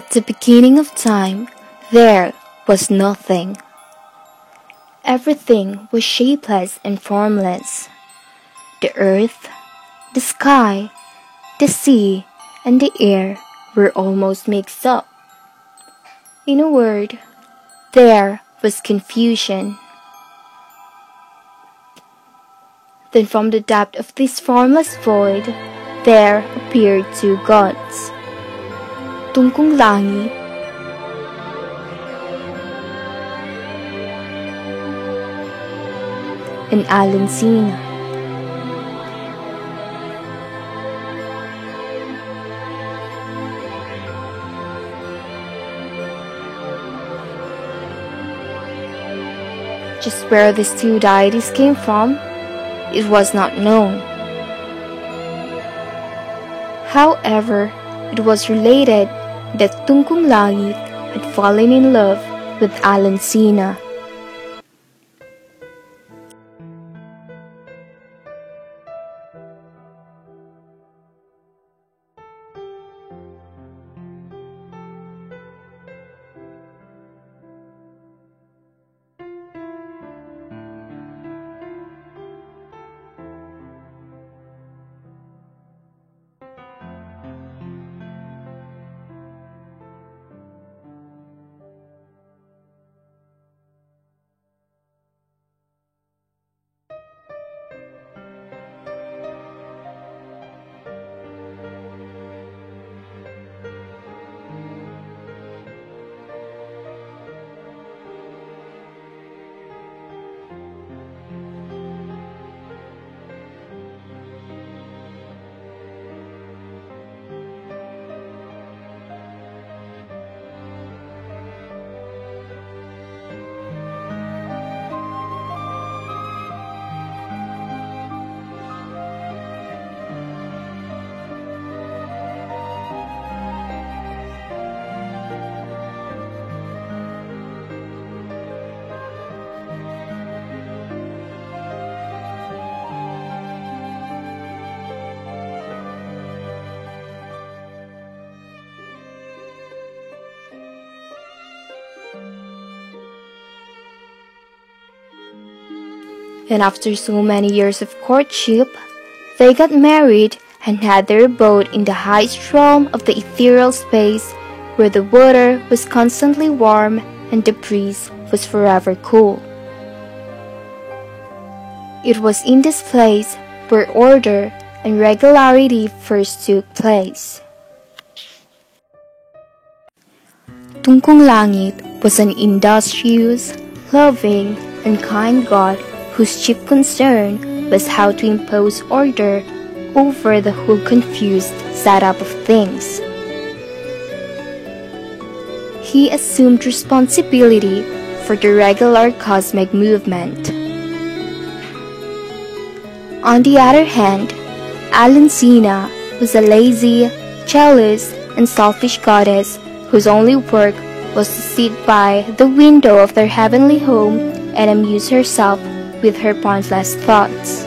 At the beginning of time, there was nothing. Everything was shapeless and formless. The earth, the sky, the sea, and the air were almost mixed up. In a word, there was confusion. Then from the depth of this formless void, there appeared two gods, Tungkung Langit and Alunsina. Just where these two deities came from, it was not known. However, it was related that Tungkung Langit had fallen in love with Alunsina. And after so many years of courtship, they got married and had their abode in the highest realm of the ethereal space, where the water was constantly warm and the breeze was forever cool. It was in this place where order and regularity first took place. Tungkung Langit was an industrious, loving, and kind god whose chief concern was how to impose order over the whole confused setup of things. He assumed responsibility for the regular cosmic movement. On the other hand, Alunsina was a lazy, jealous, and selfish goddess whose only work was to sit by the window of their heavenly home and amuse herself with her pointless thoughts.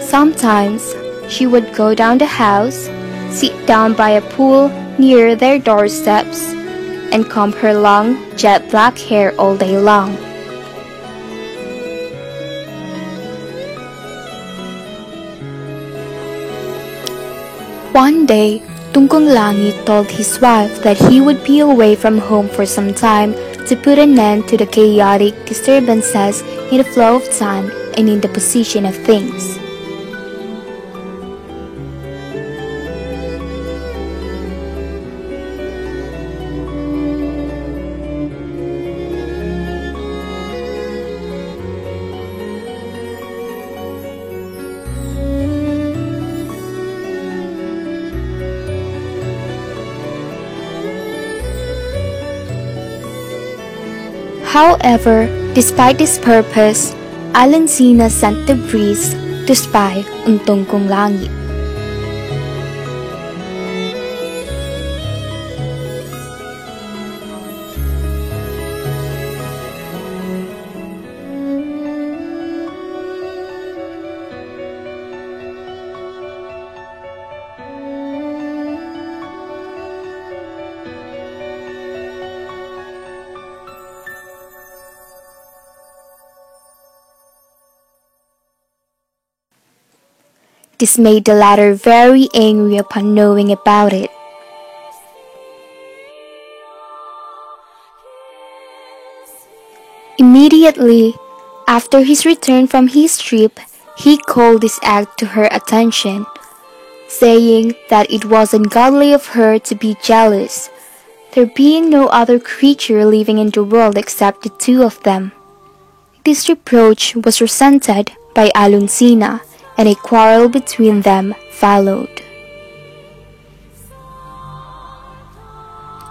Sometimes she would go down the house, sit down by a pool near their doorsteps, and comb her long, jet black hair all day long. One day, Tungkung Langit told his wife that he would be away from home for some time to put an end to the chaotic disturbances in the flow of time and in the position of things. However, despite this purpose, Alunsina sent the breeze to spy on Tungkung Langit. This made the latter very angry upon knowing about it. Immediately after his return from his trip, he called this act to her attention, saying that it was ungodly of her to be jealous, there being no other creature living in the world except the two of them. This reproach was resented by Alunsina, and a quarrel between them followed.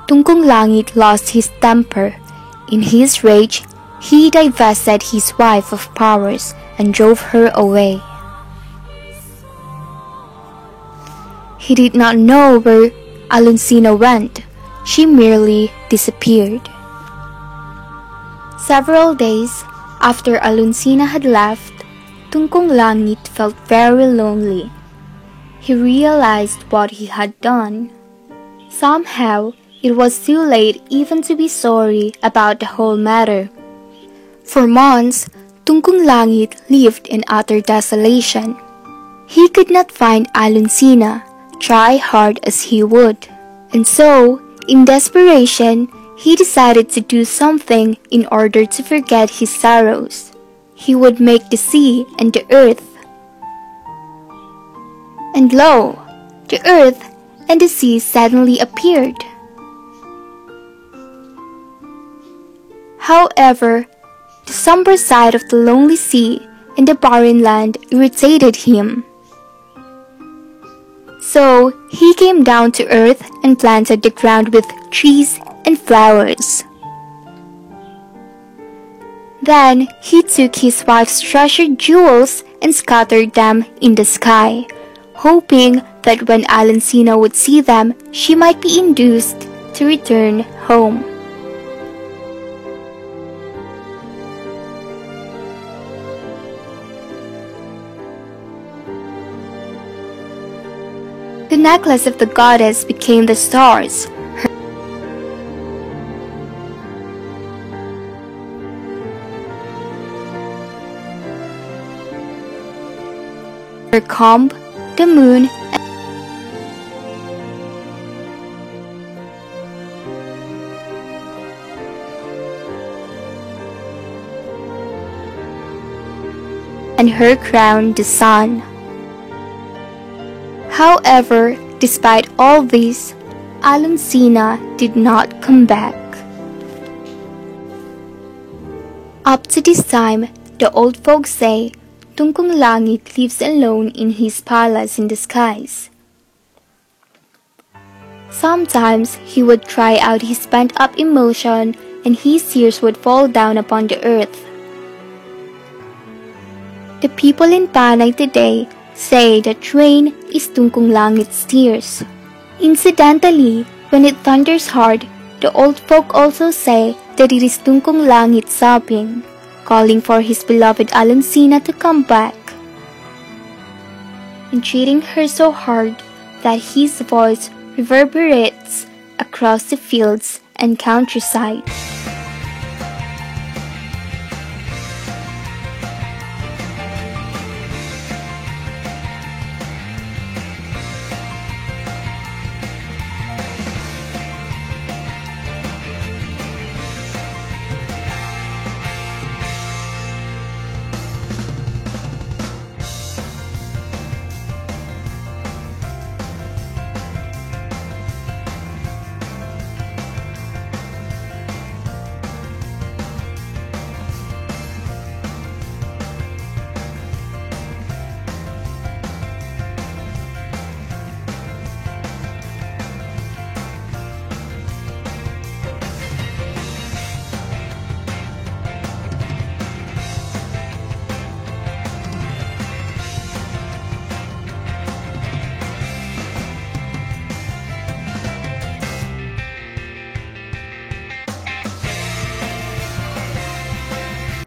Tungkung Langit lost his temper. In his rage, he divested his wife of powers and drove her away. He did not know where Alunsina went. She merely disappeared. Several days after Alunsina had left, Tungkung Langit felt very lonely. He realized what he had done. Somehow, it was too late even to be sorry about the whole matter. For months, Tungkung Langit lived in utter desolation. He could not find Alunsina, try hard as he would. And so, in desperation, he decided to do something in order to forget his sorrows. He would make the sea and the earth. And lo, the earth and the sea suddenly appeared. However, the somber sight of the lonely sea and the barren land irritated him. So he came down to earth and planted the ground with trees and flowers. Then he took his wife's treasured jewels and scattered them in the sky, hoping that when Alunsina would see them, she might be induced to return home. The necklace of the goddess became the stars. Her comb, the moon, and her crown, the sun. However, despite all this, Alunsina did not come back. Up to this time, the old folks say Tungkung Langit lives alone in his palace in the skies. Sometimes he would cry out his pent-up emotion and his tears would fall down upon the earth. The people in Panay today say that rain is Tungkung Langit's tears. Incidentally, when it thunders hard, the old folk also say that it is Tungkung Langit sobbing, calling for his beloved Alunsina to come back, entreating her so hard that his voice reverberates across the fields and countryside.